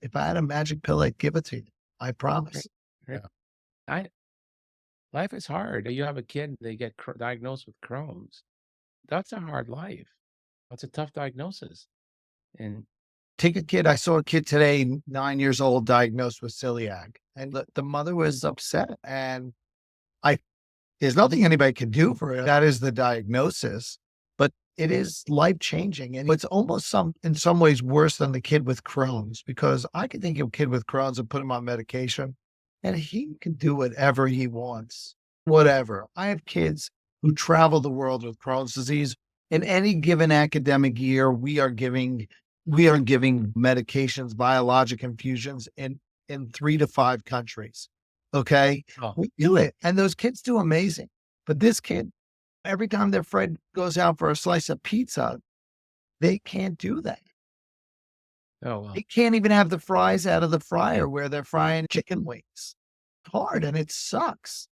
If I had a magic pill, I'd give it to you. I promise. Right. I Life is hard. You have a kid, they get diagnosed with Crohn's. That's a hard life. That's a tough diagnosis. And Take a kid. I saw a kid today, 9 years old, diagnosed with celiac, and the mother was upset. And I, there's nothing anybody can do for it. That is the diagnosis, but it is life changing, and it's almost in some ways worse than the kid with Crohn's, because I can think of a kid with Crohn's and put him on medication, and he can do whatever he wants, whatever. I have kids who travel the world with Crohn's disease. In any given academic year, we are giving medications, biologic infusions in 3 to 5 countries. Okay. oh, We do it. And those kids do amazing. But this kid, every time their friend goes out for a slice of pizza, they can't do that. oh well. They can't even have the fries out of the fryer where they're frying chicken wings. It's hard and it sucks.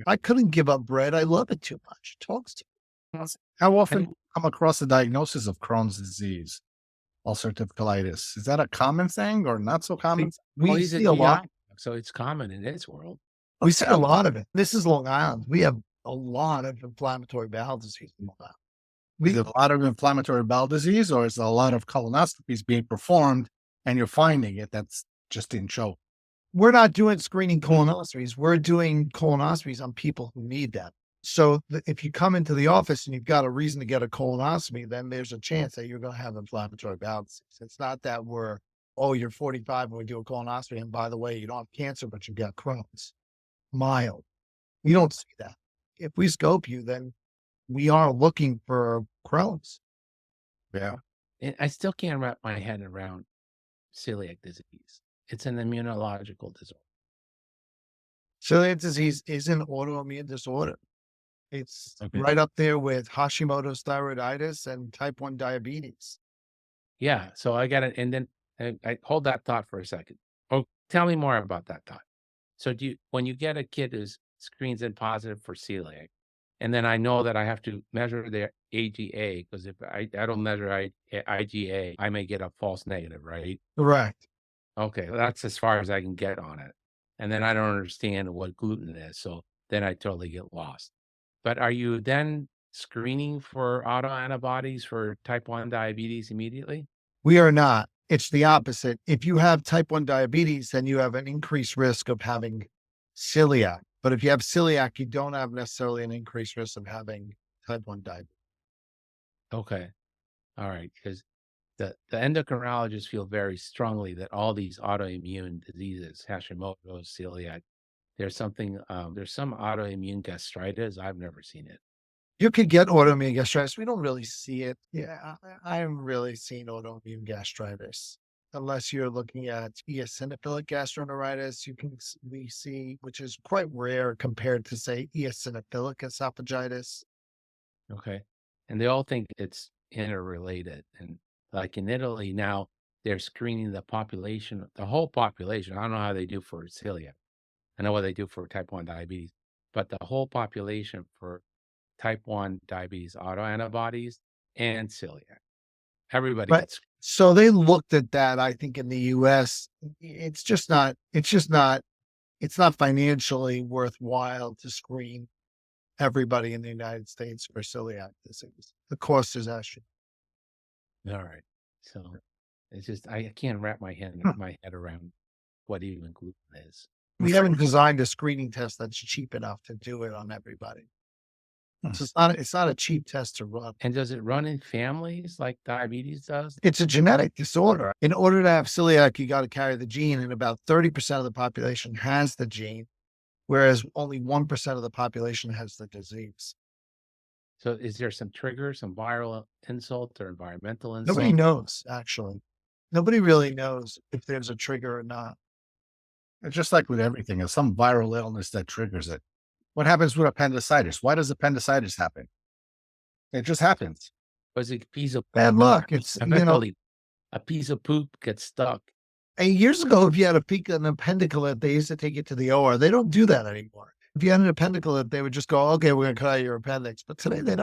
I couldn't give up bread. I love it too much. It talks to How often And do you come across a diagnosis of Crohn's disease, ulcerative colitis? Is that a common thing or not so common? we he's a see a lot. GI, so it's common in his world. We see a lot of it. This is Long Island. We have a lot of inflammatory bowel disease in Long Island. Is it a lot of inflammatory bowel disease, or is it a lot of colonoscopies being performed and you're finding it that's just in show? We're not doing screening colonoscopies. We're doing colonoscopies on people who need them. So if you come into the office and you've got a reason to get a colonoscopy, then there's a chance that you're going to have inflammatory bowel disease. It's not that you're 45 and we do a colonoscopy, and by the way, you don't have cancer, but you've got Crohn's. Mild. We don't see that. If we scope you, then we are looking for Crohn's. Yeah. And I still can't wrap my head around celiac disease. It's an immunological disorder. Celiac disease is an autoimmune disorder. It's Okay. right up there with Hashimoto's thyroiditis and type 1 diabetes. Yeah. So I got it. And then I hold that thought for a second. Oh, tell me more about that thought. So when you get a kid who's screens in positive for celiac, and then I know that I have to measure their AGA, because if I don't measure IgA, I may get a false negative, right? Correct. Okay, that's as far as I can get on it. And then I don't understand what gluten is, so then I totally get lost. But are you then screening for autoantibodies for type 1 diabetes immediately? We are not. It's the opposite. If you have type 1 diabetes, then you have an increased risk of having celiac. But if you have celiac, you don't have necessarily an increased risk of having type 1 diabetes. Okay. All right. Because the endocrinologists feel very strongly that all these autoimmune diseases, Hashimoto's, celiac, there's some autoimmune gastritis. I've never seen it. You could get autoimmune gastritis. We don't really see it. Yeah, I haven't really seen autoimmune gastritis unless you're looking at eosinophilic gastroenteritis. We see, which is quite rare compared to, say, eosinophilic esophagitis. Okay. And they all think it's interrelated. And like in Italy now, they're screening the population, the whole population. I don't know how they do for celiac. I know what they do for type 1 diabetes, but the whole population for type 1 diabetes autoantibodies and celiac. Everybody Right. gets So they looked at that, I think, in the US. It's not financially worthwhile to screen everybody in the United States for celiac disease. The cost is actually. all right. So it's just I can't wrap my head around what even gluten is. We haven't designed a screening test that's cheap enough to do it on everybody. So it's not a cheap test to run. And does it run in families like diabetes does? It's a genetic disorder. In order to have celiac, you got to carry the gene, and about 30% of the population has the gene, whereas only 1% of the population has the disease. So is there some trigger, some viral insult or environmental insult? Nobody knows, actually. Nobody really knows if there's a trigger or not. It's just like with everything, there's some viral illness that triggers it. What happens with appendicitis? Why does appendicitis happen? It just happens. Was it a piece of Bad luck. It's, eventually a piece of poop gets stuck? years ago, if you had an appendiculate, they used to take it to the OR. They don't do that anymore. If you had an appendiculate, they would just go, okay, we're going to cut out your appendix. But today they don't.